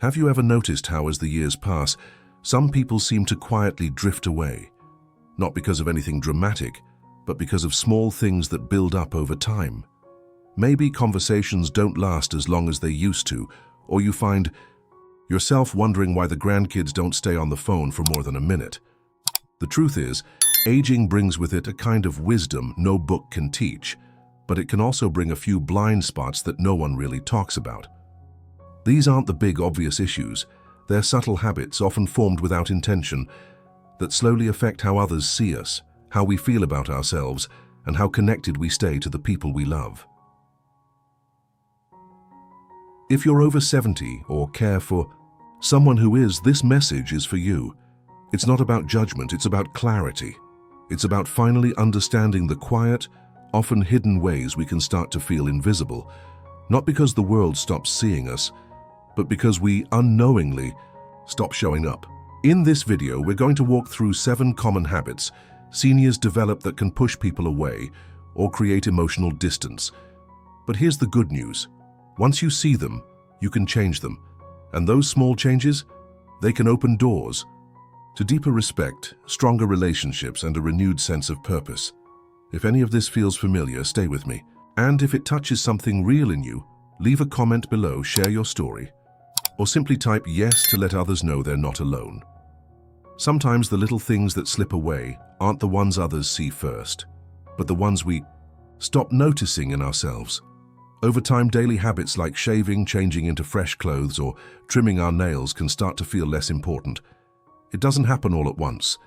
Have you ever noticed how, as the years pass, some people seem to quietly drift away? Not because of anything dramatic, but because of small things that build up over time. Maybe conversations don't last as long as they used to, or you find yourself wondering why the grandkids don't stay on the phone for more than a minute. The truth is, aging brings with it a kind of wisdom no book can teach, but it can also bring a few blind spots that no one really talks about. These aren't the big, obvious issues. They're subtle habits, often formed without intention, that slowly affect how others see us, how we feel about ourselves, and how connected we stay to the people we love. If you're over 70 or care for someone who is, this message is for you. It's not about judgment, it's about clarity. It's about finally understanding the quiet, often hidden ways we can start to feel invisible, not because the world stops seeing us, but because we unknowingly stop showing up. In this video, we're going to walk through 7 common habits seniors develop that can push people away or create emotional distance. But here's the good news. Once you see them, you can change them. And those small changes, they can open doors to deeper respect, stronger relationships, and a renewed sense of purpose. If any of this feels familiar, stay with me. And if it touches something real in you, leave a comment below, share your story, or simply type yes to let others know they're not alone. Sometimes the little things that slip away aren't the ones others see first, but the ones we stop noticing in ourselves. Over time, daily habits like shaving, changing into fresh clothes, or trimming our nails can start to feel less important. It doesn't happen all at once.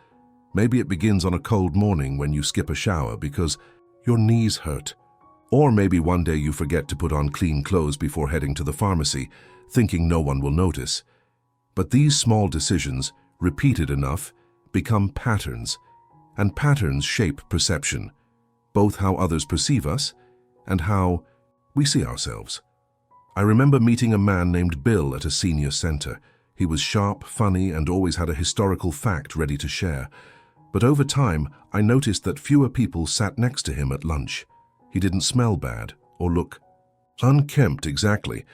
Maybe it begins on a cold morning when you skip a shower because your knees hurt. Or maybe one day you forget to put on clean clothes before heading to the pharmacy, thinking no one will notice. But these small decisions, repeated enough, become patterns, and patterns shape perception, both how others perceive us and how we see ourselves. I remember meeting a man named Bill at a senior center. He was sharp, funny, and always had a historical fact ready to share. But over time, I noticed that fewer people sat next to him at lunch. He didn't smell bad or look unkempt exactly,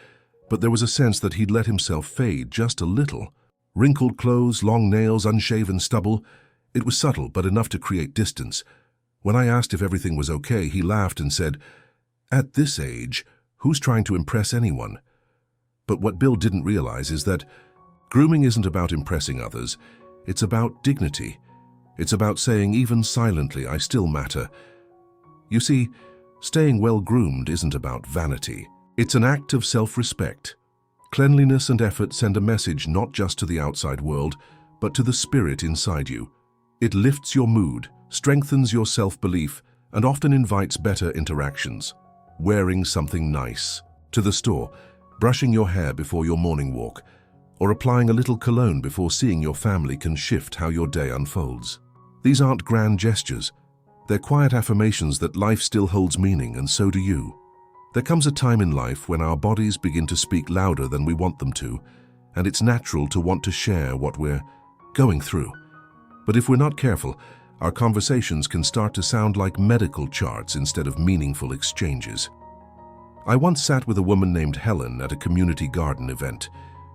but there was a sense that he'd let himself fade just a little. Wrinkled clothes, long nails, unshaven stubble. It was subtle, but enough to create distance. When I asked if everything was okay, he laughed and said, "At this age, who's trying to impress anyone?" But what Bill didn't realize is that grooming isn't about impressing others. It's about dignity. It's about saying, even silently, I still matter. You see, staying well-groomed isn't about vanity. It's an act of self-respect. Cleanliness and effort send a message not just to the outside world, but to the spirit inside you. It lifts your mood, strengthens your self-belief, and often invites better interactions. Wearing something nice to the store, brushing your hair before your morning walk, or applying a little cologne before seeing your family can shift how your day unfolds. These aren't grand gestures. They're quiet affirmations that life still holds meaning, and so do you. There comes a time in life when our bodies begin to speak louder than we want them to, and it's natural to want to share what we're going through. But if we're not careful, our conversations can start to sound like medical charts instead of meaningful exchanges. I once sat with a woman named Helen at a community garden event.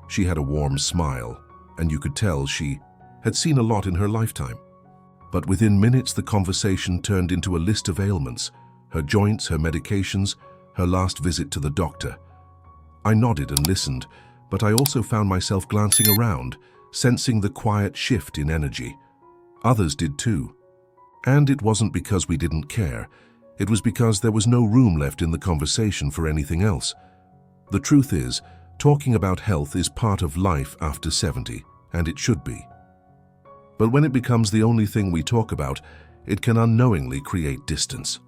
She had a warm smile, and you could tell she had seen a lot in her lifetime. But within minutes, the conversation turned into a list of ailments, her joints, her medications, her last visit to the doctor. I nodded and listened, but I also found myself glancing around, sensing the quiet shift in energy. Others did too. And it wasn't because we didn't care. It was because there was no room left in the conversation for anything else. The truth is, talking about health is part of life after 70, and it should be. But when it becomes the only thing we talk about, it can unknowingly create distance.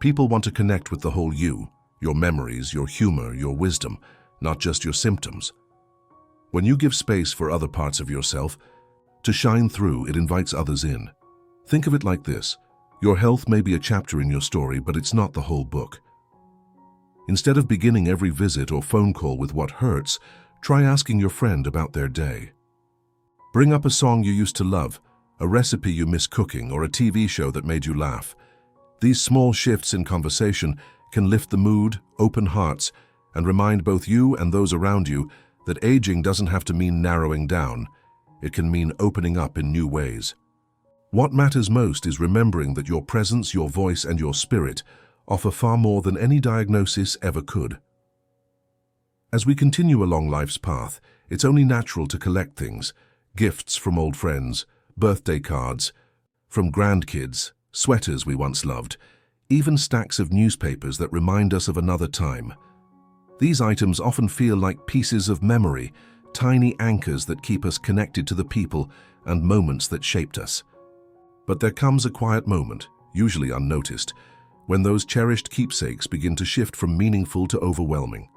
People want to connect with the whole you, your memories, your humor, your wisdom, not just your symptoms. When you give space for other parts of yourself to shine through, it invites others in. Think of it like this. Your health may be a chapter in your story, but it's not the whole book. Instead of beginning every visit or phone call with what hurts, try asking your friend about their day. Bring up a song you used to love, a recipe you miss cooking, or a TV show that made you laugh. These small shifts in conversation can lift the mood, open hearts, and remind both you and those around you that aging doesn't have to mean narrowing down. It can mean opening up in new ways. What matters most is remembering that your presence, your voice, and your spirit offer far more than any diagnosis ever could. As we continue along life's path, it's only natural to collect things: gifts from old friends, birthday cards from grandkids, sweaters we once loved, even stacks of newspapers that remind us of another time. These items often feel like pieces of memory, tiny anchors that keep us connected to the people and moments that shaped us. But there comes a quiet moment, usually unnoticed, when those cherished keepsakes begin to shift from meaningful to overwhelming.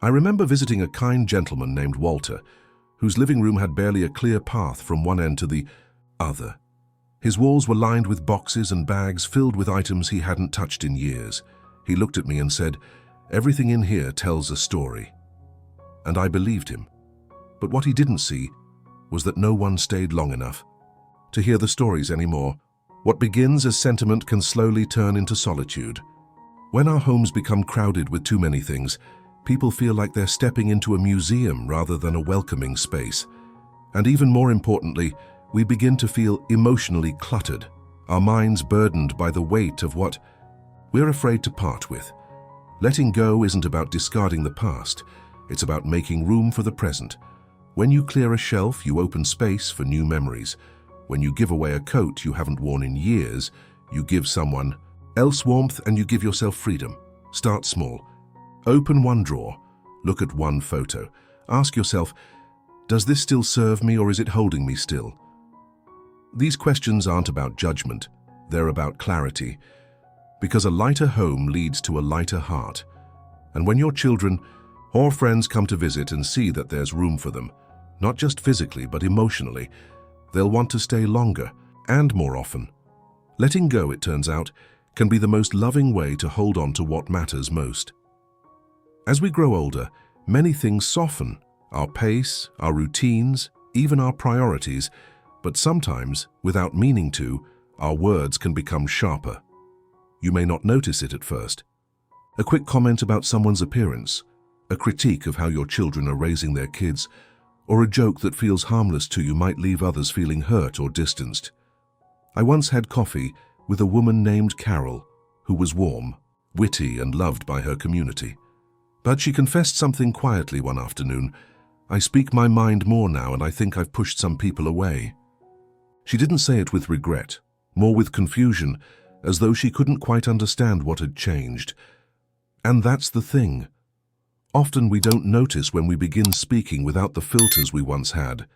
I remember visiting a kind gentleman named Walter, whose living room had barely a clear path from one end to the other. His walls were lined with boxes and bags filled with items he hadn't touched in years. He looked at me and said, "Everything in here tells a story." And I believed him. But what he didn't see was that no one stayed long enough to hear the stories anymore. What begins as sentiment can slowly turn into solitude. When our homes become crowded with too many things, people feel like they're stepping into a museum rather than a welcoming space. And even more importantly, we begin to feel emotionally cluttered, our minds burdened by the weight of what we're afraid to part with. Letting go isn't about discarding the past, it's about making room for the present. When you clear a shelf, you open space for new memories. When you give away a coat you haven't worn in years, you give someone else warmth and you give yourself freedom. Start small. Open one drawer, look at one photo. Ask yourself, does this still serve me or is it holding me still? These questions aren't about judgment, they're about clarity. Because a lighter home leads to a lighter heart. And when your children or friends come to visit and see that there's room for them, not just physically but emotionally, they'll want to stay longer and more often. Letting go, it turns out, can be the most loving way to hold on to what matters most. As we grow older, many things soften: our pace, our routines, even our priorities, but sometimes, without meaning to, our words can become sharper. You may not notice it at first. A quick comment about someone's appearance, a critique of how your children are raising their kids, or a joke that feels harmless to you might leave others feeling hurt or distanced. I once had coffee with a woman named Carol, who was warm, witty, and loved by her community. But she confessed something quietly one afternoon. "I speak my mind more now, and I think I've pushed some people away." She didn't say it with regret, more with confusion, as though she couldn't quite understand what had changed. And that's the thing. Often we don't notice when we begin speaking without the filters we once had,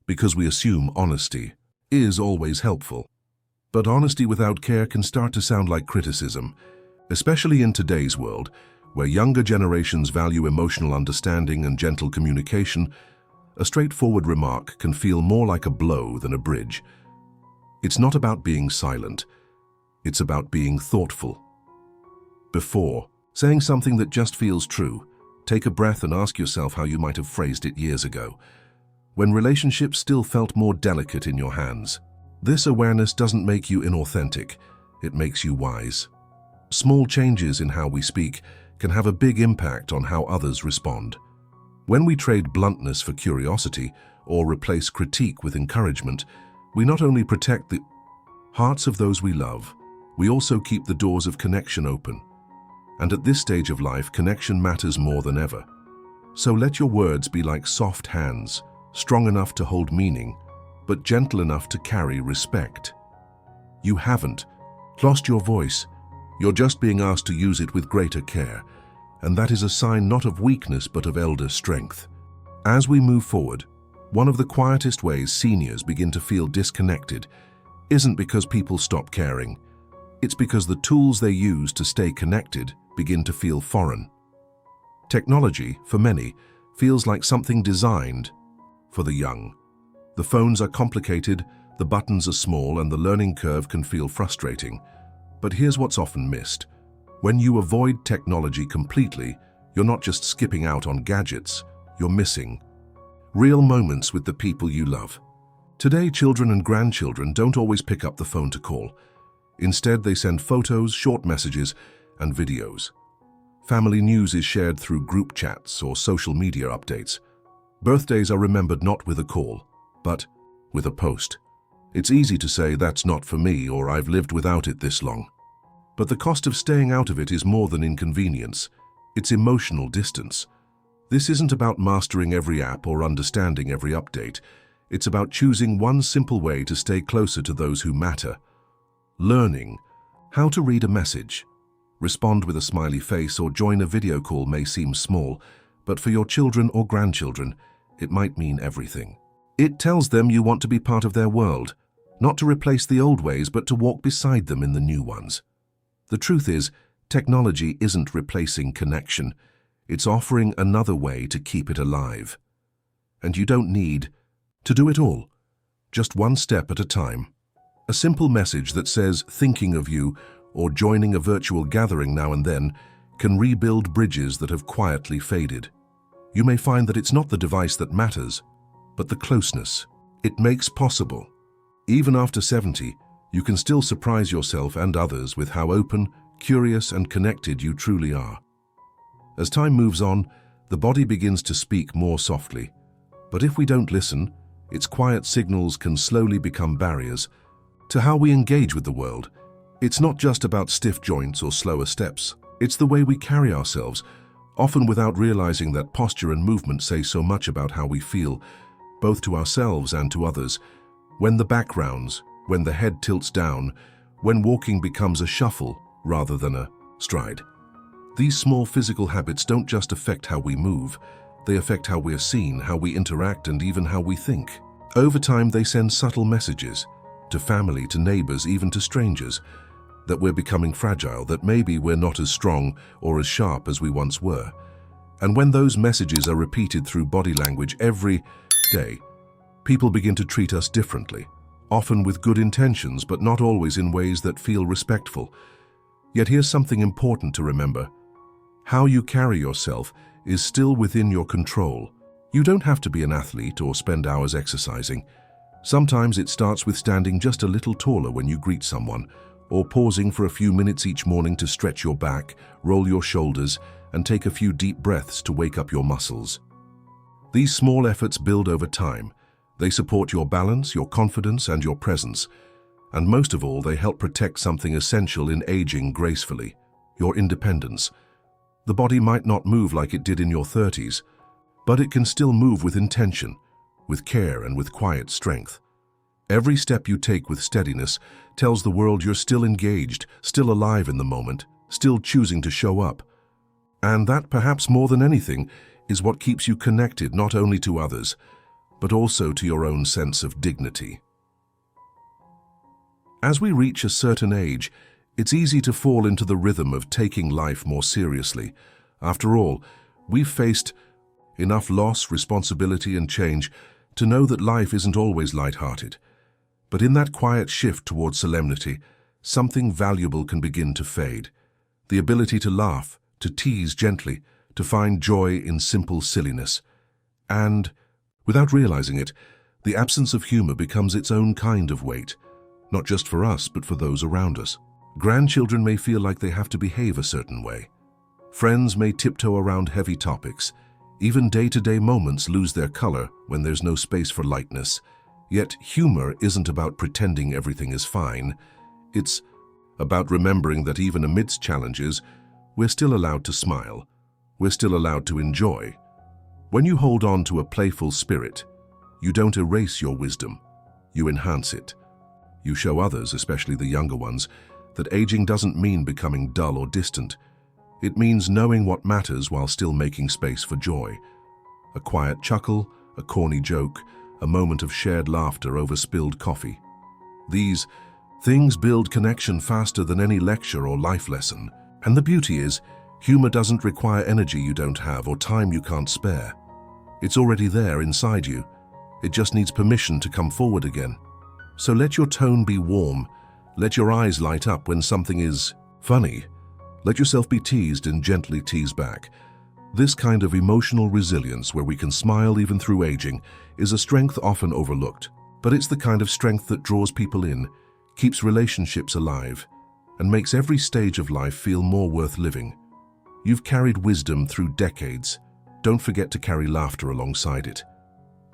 because we assume honesty is always helpful. But honesty without care can start to sound like criticism, especially in today's world, where younger generations value emotional understanding and gentle communication. A straightforward remark can feel more like a blow than a bridge. It's not about being silent, it's about being thoughtful. Before saying something that just feels true, take a breath and ask yourself how you might have phrased it years ago, when relationships still felt more delicate in your hands. This awareness doesn't make you inauthentic, it makes you wise. Small changes in how we speak can have a big impact on how others respond. When we trade bluntness for curiosity or replace critique with encouragement, we not only protect the hearts of those we love, we also keep the doors of connection open. And at this stage of life, connection matters more than ever. So let your words be like soft hands, strong enough to hold meaning, but gentle enough to carry respect. You haven't lost your voice, you're just being asked to use it with greater care, and that is a sign not of weakness but of elder strength. As we move forward, one of the quietest ways seniors begin to feel disconnected isn't because people stop caring. It's because the tools they use to stay connected begin to feel foreign. Technology, for many, feels like something designed for the young. The phones are complicated, the buttons are small, and the learning curve can feel frustrating. But here's what's often missed. When you avoid technology completely, you're not just skipping out on gadgets, you're missing real moments with the people you love. Today, children and grandchildren don't always pick up the phone to call. Instead, they send photos, short messages, and videos. Family news is shared through group chats or social media updates. Birthdays are remembered not with a call, but with a post. It's easy to say that's not for me or I've lived without it this long. But the cost of staying out of it is more than inconvenience. It's emotional distance. This isn't about mastering every app or understanding every update. It's about choosing one simple way to stay closer to those who matter. Learning how to read a message, respond with a smiley face, or join a video call may seem small, but for your children or grandchildren, it might mean everything. It tells them you want to be part of their world, not to replace the old ways, but to walk beside them in the new ones. The truth is, technology isn't replacing connection. It's offering another way to keep it alive. And you don't need to do it all, just one step at a time. A simple message that says thinking of you or joining a virtual gathering now and then can rebuild bridges that have quietly faded. You may find that it's not the device that matters, but the closeness it makes possible. Even after 70, you can still surprise yourself and others with how open, curious, and connected you truly are. As time moves on, the body begins to speak more softly. But if we don't listen, its quiet signals can slowly become barriers to how we engage with the world. It's not just about stiff joints or slower steps. It's the way we carry ourselves, often without realizing that posture and movement say so much about how we feel, both to ourselves and to others. When the backgrounds, when the head tilts down, when walking becomes a shuffle rather than a stride. These small physical habits don't just affect how we move, they affect how we're seen, how we interact, and even how we think. Over time, they send subtle messages to family, to neighbors, even to strangers, that we're becoming fragile, that maybe we're not as strong or as sharp as we once were. And when those messages are repeated through body language every day, people begin to treat us differently, often with good intentions, but not always in ways that feel respectful. Yet here's something important to remember. How you carry yourself is still within your control. You don't have to be an athlete or spend hours exercising. Sometimes it starts with standing just a little taller when you greet someone, or pausing for a few minutes each morning to stretch your back, roll your shoulders, and take a few deep breaths to wake up your muscles. These small efforts build over time. They support your balance, your confidence, and your presence. And most of all, they help protect something essential in aging gracefully: your independence. The body might not move like it did in your 30s, but it can still move with intention, with care, and with quiet strength. Every step you take with steadiness tells the world you're still engaged, still alive in the moment, still choosing to show up. And that, perhaps more than anything, is what keeps you connected not only to others, but also to your own sense of dignity. As we reach a certain age, it's easy to fall into the rhythm of taking life more seriously. After all, we've faced enough loss, responsibility, and change to know that life isn't always light-hearted. But in that quiet shift towards solemnity, something valuable can begin to fade. The ability to laugh, to tease gently, to find joy in simple silliness. And, without realizing it, the absence of humor becomes its own kind of weight, not just for us, but for those around us. Grandchildren may feel like they have to behave a certain way. Friends may tiptoe around heavy topics. Even day-to-day moments lose their color when there's no space for lightness. Yet humor isn't about pretending everything is fine. It's about remembering that even amidst challenges, we're still allowed to smile. We're still allowed to enjoy. When you hold on to a playful spirit, you don't erase your wisdom. You enhance it. You show others, especially the younger ones, that aging doesn't mean becoming dull or distant. It means knowing what matters while still making space for joy. A quiet chuckle, a corny joke, a moment of shared laughter over spilled coffee. These things build connection faster than any lecture or life lesson. And the beauty is, humor doesn't require energy you don't have or time you can't spare. It's already there inside you. It just needs permission to come forward again. So let your tone be warm. Let your eyes light up when something is funny. Let yourself be teased and gently tease back. This kind of emotional resilience, where we can smile even through aging, is a strength often overlooked. But it's the kind of strength that draws people in, keeps relationships alive, and makes every stage of life feel more worth living. You've carried wisdom through decades. Don't forget to carry laughter alongside it.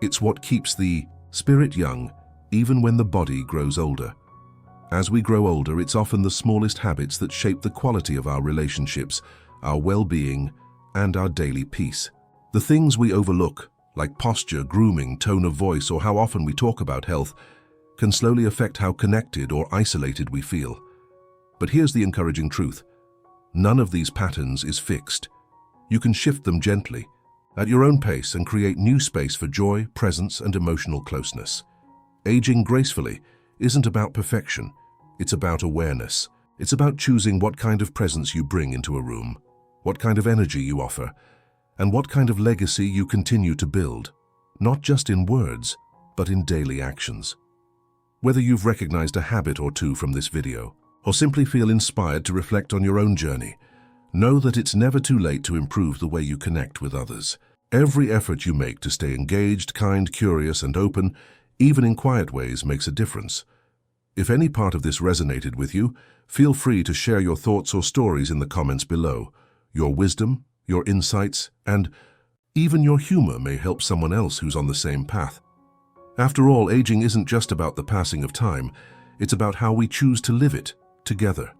It's what keeps the spirit young, even when the body grows older. As we grow older, it's often the smallest habits that shape the quality of our relationships, our well-being, and our daily peace. The things we overlook, like posture, grooming, tone of voice, or how often we talk about health, can slowly affect how connected or isolated we feel. But here's the encouraging truth. None of these patterns is fixed. You can shift them gently, at your own pace, and create new space for joy, presence, and emotional closeness. Aging gracefully isn't about perfection. It's about awareness. It's about choosing what kind of presence you bring into a room, what kind of energy you offer, and what kind of legacy you continue to build, not just in words, but in daily actions. Whether you've recognized a habit or two from this video, or simply feel inspired to reflect on your own journey, know that it's never too late to improve the way you connect with others. Every effort you make to stay engaged, kind, curious, and open, even in quiet ways, makes a difference. If any part of this resonated with you, feel free to share your thoughts or stories in the comments below. Your wisdom, your insights, and even your humor may help someone else who's on the same path. After all, aging isn't just about the passing of time, it's about how we choose to live it together.